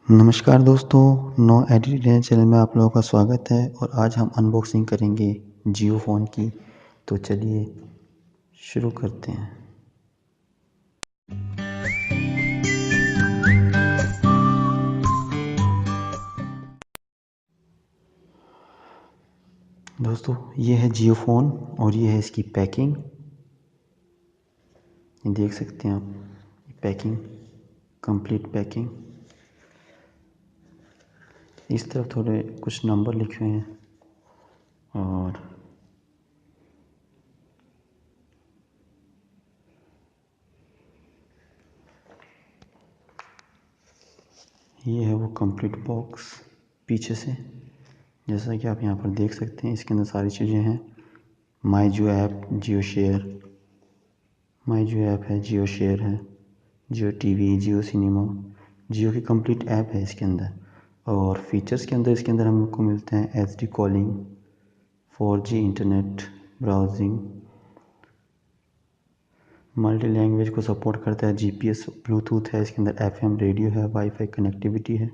नमस्कार दोस्तों, no edit channel में आप लोगों का स्वागत है। और आज हम अनबॉक्सिंग करेंगे जियो फ़ोन की। तो चलिए शुरू करते हैं। दोस्तों, ये है जियो फ़ोन और ये है इसकी पैकिंग। ये देख सकते हैं आप, पैकिंग, कंप्लीट पैकिंग। इस तरफ थोड़े कुछ नंबर लिखे हुए हैं और ये है वो कंप्लीट बॉक्स पीछे से। जैसा कि आप यहाँ पर देख सकते हैं, इसके अंदर सारी चीज़ें हैं। माई जियो ऐप, जियो शेयर, माई जियो ऐप है, जियो शेयर है, जियो टीवी, जियो सिनेमा, जियो की कंप्लीट ऐप है इसके अंदर। और फीचर्स के अंदर इसके अंदर हमको मिलते हैं HD calling, 4G internet browsing, multi language को सपोर्ट करता है, जीपीएस, ब्लूटूथ है इसके अंदर, एफएम रेडियो है, वाईफाई कनेक्टिविटी है,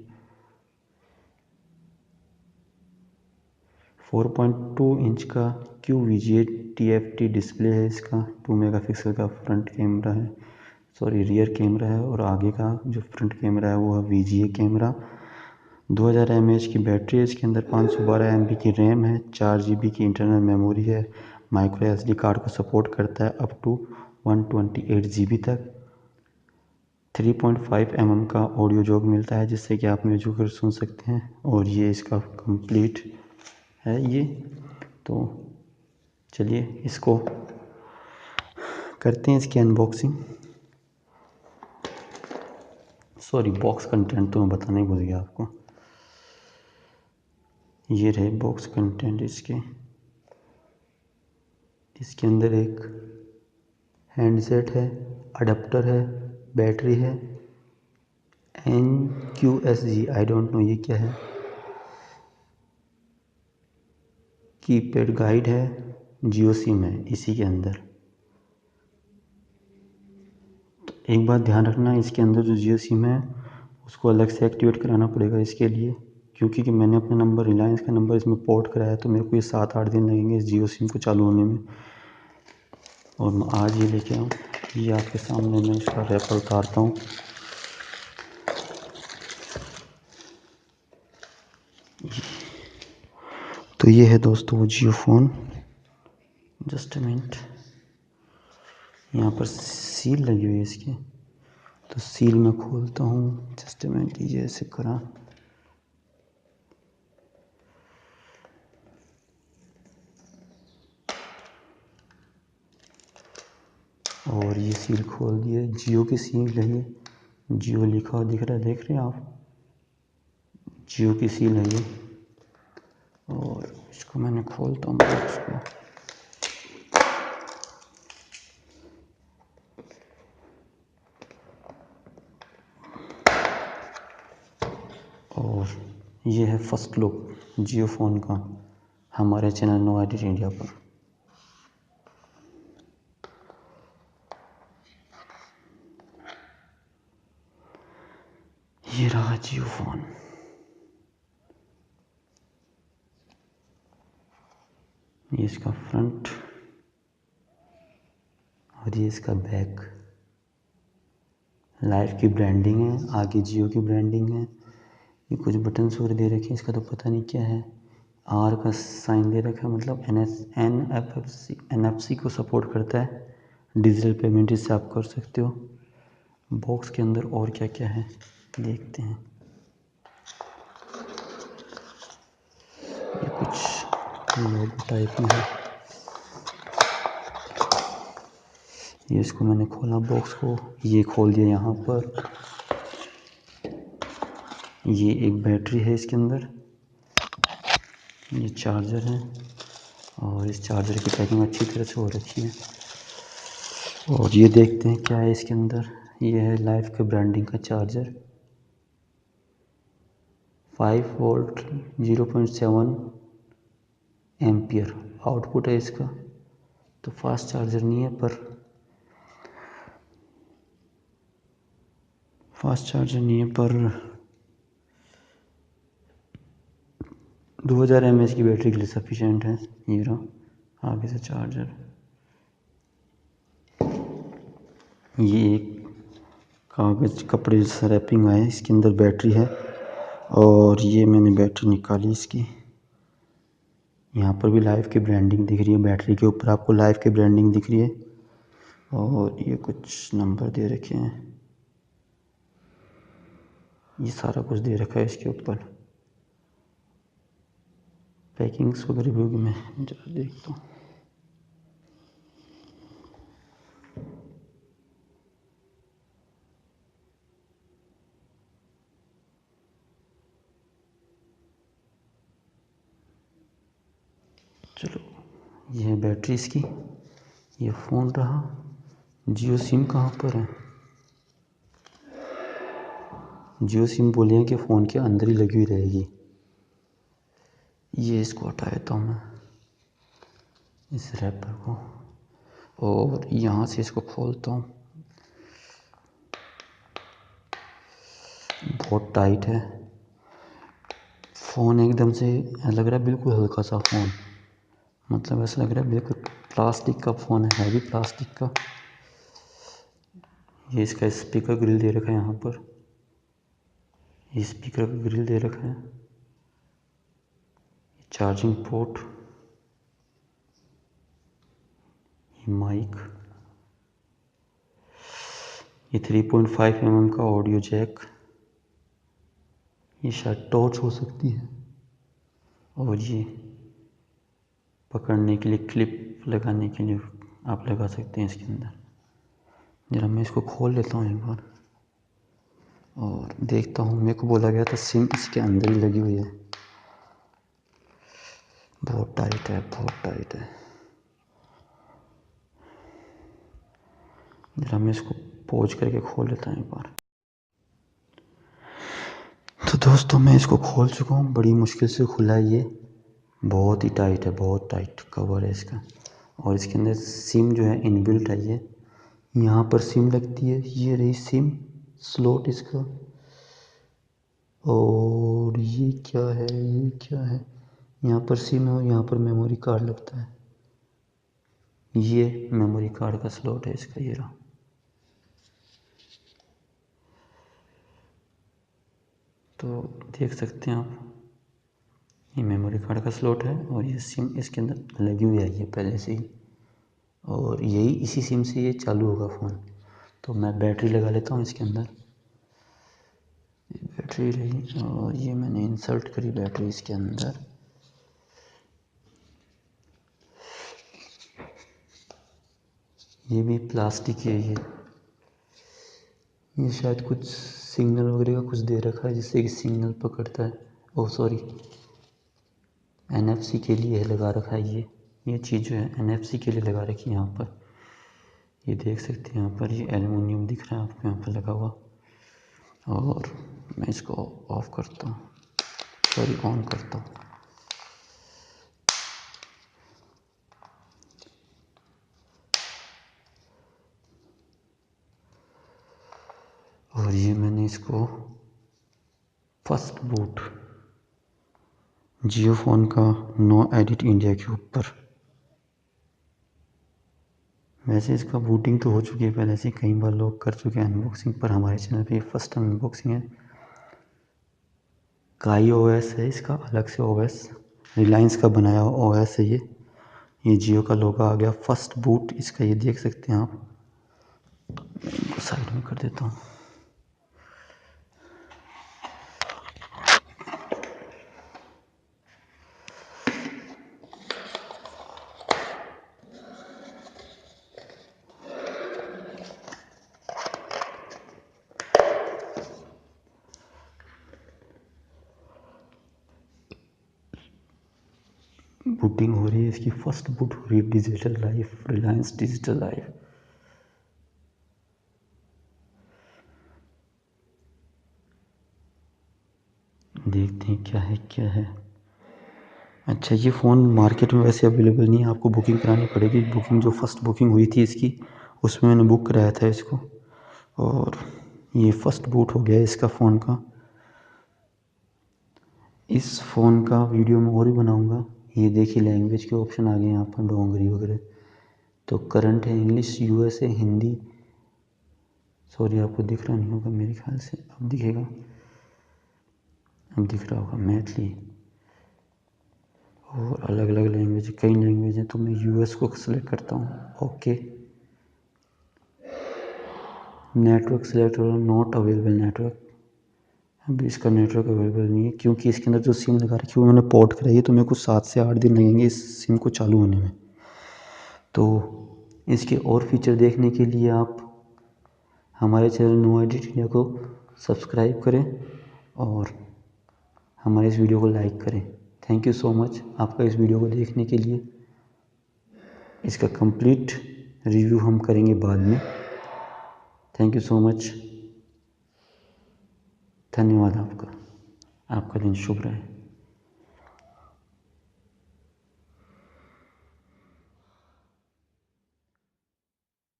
4.2 इंच का QVGA TFT डिस्प्ले है इसका, 2 मेगापिक्सल का फ्रंट कैमरा है, रियर कैमरा है। और आगे का जो फ्रंट कैमरा है वो है VGA कैमरा। 2000 mAh की बैटरी है इसके अंदर, 512 MB की रैम है, 4 GB की इंटरनल मेमोरी है, माइक्रो SD कार्ड को सपोर्ट करता है अप टू 128 GB तक। 3.5 mm का ऑडियो जॉक मिलता है जिससे कि आप म्यूजिक को सुन सकते हैं। और ये इसका कंप्लीट है ये। तो चलिए इसको करते हैं, इसकी अनबॉक्सिंग। बॉक्स कंटेंट तो मैं बताना ही भूल गया आपको। ये रहे बॉक्स कंटेंट इसके अंदर एक हैंडसेट है, अडेप्टर है, बैटरी है, NQSG, आई डोंट नो ये क्या है, कीपैड गाइड है, जियो सिम है इसी के अंदर। तो एक बात ध्यान रखना, इसके अंदर जो जियो सिम है उसको अलग से एक्टिवेट कराना पड़ेगा इसके लिए, क्योंकि कि मैंने अपना नंबर, रिलायंस का नंबर इसमें पोर्ट कराया, तो मेरे को ये 7-8 दिन लगेंगे इस जियो सिम को चालू होने में। और मैं आज ये लेके आऊँ, ये आपके सामने मैं इसका रैपर उतारता हूँ। तो ये है दोस्तों वो जियो फ़ोन। जस्ट अ मिनट, यहाँ पर सील लगी हुई है इसकी, तो सील मैं खोलता हूँ। जस्ट अ मिनट, ये ऐसे करा। और ये सील खोल दिए, जियो की सील है ये, जियो लिखा हुआ दिख रहा है, देख रहे हैं आप, जियो की सील है ये। और इसको मैंने खोलता हूँ बॉक्स को। और ये है फर्स्ट लुक जियो फ़ोन का हमारे चैनल नो एडिट इंडिया पर। ये रहा जियो फ़ोन। ये इसका फ्रंट और ये इसका बैक। लाइफ की ब्रांडिंग है, आगे जियो की ब्रांडिंग है। ये कुछ बटन और दे रखे हैं, इसका तो पता नहीं क्या है। आर का साइन दे रखा है, मतलब NFC को सपोर्ट करता है। डिजिटल पेमेंट इससे आप कर सकते हो। बॉक्स के अंदर और क्या क्या है देखते हैं। ये कुछ लोगो टाइप में है। ये इसको मैंने खोला बॉक्स को, ये खोल दिया यहाँ पर। ये एक बैटरी है इसके अंदर, ये चार्जर है, और इस चार्जर की पैकिंग अच्छी तरह से हो रखी है। और ये देखते हैं क्या है इसके अंदर। ये है लाइफ के ब्रांडिंग का चार्जर, 5 वोल्ट 0.7 एम्पियर आउटपुट है इसका। तो फास्ट चार्जर नहीं है, पर 2000 mAh की बैटरी के लिए सफिशेंट है। ये रहा आगे से चार्जर। ये एक कागज़ कपड़े से रैपिंग आया है, इसके अंदर बैटरी है और ये मैंने बैटरी निकाली इसकी। यहाँ पर भी लाइफ की ब्रांडिंग दिख रही है, बैटरी के ऊपर आपको लाइफ की ब्रांडिंग दिख रही है और ये कुछ नंबर दे रखे हैं, ये सारा कुछ दे रखा है इसके ऊपर। पैकिंग्स वगैरह भी होगी, मैं जरा देखता हूँ। चलो, ये है बैटरी इसकी। ये फ़ोन रहा। जियो सिम कहाँ पर है? जियो सिम बोले हैं कि फ़ोन के अंदर ही लगी हुई रहेगी। ये इसको हटा देता हूँ मैं, इस रैपर को, और यहाँ से इसको खोलता हूँ। बहुत टाइट है फ़ोन, एकदम से लग रहा है बिल्कुल हल्का सा फ़ोन, मतलब ऐसा लग रहा है बिल्कुल प्लास्टिक का फ़ोन है, हैवी प्लास्टिक का। ये इसका स्पीकर ग्रिल दे रखा है यहाँ पर, ये स्पीकर का ग्रिल दे रखा है। चार्जिंग पोर्ट, ये माइक, ये 3.5 mm का ऑडियो जैक, ये शायद टॉर्च हो सकती है, और ये पकड़ने के लिए क्लिप लगाने के लिए आप लगा सकते हैं इसके अंदर। जरा मैं इसको खोल लेता हूँ एक बार और देखता हूँ। मेरे को बोला गया था सिम इसके अंदर ही लगी हुई है। बहुत टाइट है, बहुत टाइट है। जरा मैं इसको पॉज करके खोल लेता हूँ एक बार। तो दोस्तों, मैं इसको खोल चुका हूँ, बड़ी मुश्किल से खुला है ये। बहुत ही टाइट है, बहुत टाइट कवर है इसका। और इसके अंदर सिम जो है इनबिल्ट है, ये यहाँ पर सिम लगती है। ये रही सिम स्लॉट इसका। और ये क्या है, ये क्या है? यहाँ पर सिम है और यहाँ पर मेमोरी कार्ड लगता है। ये मेमोरी कार्ड का स्लॉट है इसका, ये रहा। तो देख सकते हैं आप, ये मेमोरी कार्ड का स्लॉट है और ये सिम इसके अंदर लगी हुई है ये पहले से ही, और यही इसी सिम से ये चालू होगा फ़ोन। तो मैं बैटरी लगा लेता हूँ इसके अंदर। ये बैटरी रही और ये मैंने इंसर्ट करी बैटरी इसके अंदर। ये भी प्लास्टिक है। ये शायद कुछ सिग्नल वगैरह का कुछ दे रखा है जिससे कि सिग्नल पकड़ता है। ओह सॉरी, NFC के लिए लगा रखा है ये चीज़ जो है NFC के लिए लगा रखी है यहाँ पर। ये देख सकते हैं यहाँ पर, ये एल्युमिनियम दिख रहा है आपको यहाँ पर लगा हुआ। और मैं इसको ऑफ करता हूँ, सॉरी ऑन करता हूँ। और ये मैंने इसको फर्स्ट बूट जियो फ़ोन का नो एडिट इंडिया के ऊपर। वैसे इसका बूटिंग तो हो चुकी है पहले से, कई बार लोग कर चुके हैं अनबॉक्सिंग, पर हमारे चैनल पे फर्स्ट टाइम अनबॉक्सिंग है। काई OS है इसका, अलग से OS, रिलायंस का बनाया हुआ OS है ये जियो का लोगो आ गया। फर्स्ट बूट इसका, ये देख सकते हैं आप। इनको साइड में कर देता हूँ। बूटिंग हो रही है इसकी, फर्स्ट बूट हो रही है digital life, Reliance digital life. देखते हैं क्या है क्या है। अच्छा, ये फ़ोन मार्केट में वैसे अवेलेबल नहीं है, आपको बुकिंग करानी पड़ेगी। बुकिंग जो फर्स्ट बुकिंग हुई थी इसकी, उसमें मैंने बुक कराया था इसको। और ये फर्स्ट बूट हो गया इसका फ़ोन का। इस फ़ोन का वीडियो मैं और भी बनाऊंगा। ये देखिए लैंग्वेज के ऑप्शन आ गए यहाँ पर, डोंगरी वगैरह। तो करंट है इंग्लिश, यूएस है हिंदी, सॉरी आपको दिख रहा नहीं होगा मेरे ख्याल से, अब दिखेगा, अब दिख रहा होगा, मैथिली और अलग अलग लैंग्वेज, कई लैंग्वेज हैं। तो मैं यूएस को सिलेक्ट करता हूँ, ओके। नेटवर्क सिलेक्ट हो रहा, नॉट अवेलेबल नेटवर्क। अभी इसका नेटवर्क अवेलेबल नहीं है क्योंकि इसके अंदर जो सिम लगा रखी है वो मैंने पोर्ट कराई है, तो मेरे को 7 से 8 दिन लगेंगे इस सिम को चालू होने में। तो इसके और फीचर देखने के लिए आप हमारे चैनल नो एडिट इंडिया को सब्सक्राइब करें और हमारे इस वीडियो को लाइक करें। थैंक यू सो मच आपका इस वीडियो को देखने के लिए। इसका कंप्लीट रिव्यू हम करेंगे बाद में। थैंक यू सो मच, धन्यवाद आपका। आपका दिन शुभ रहे।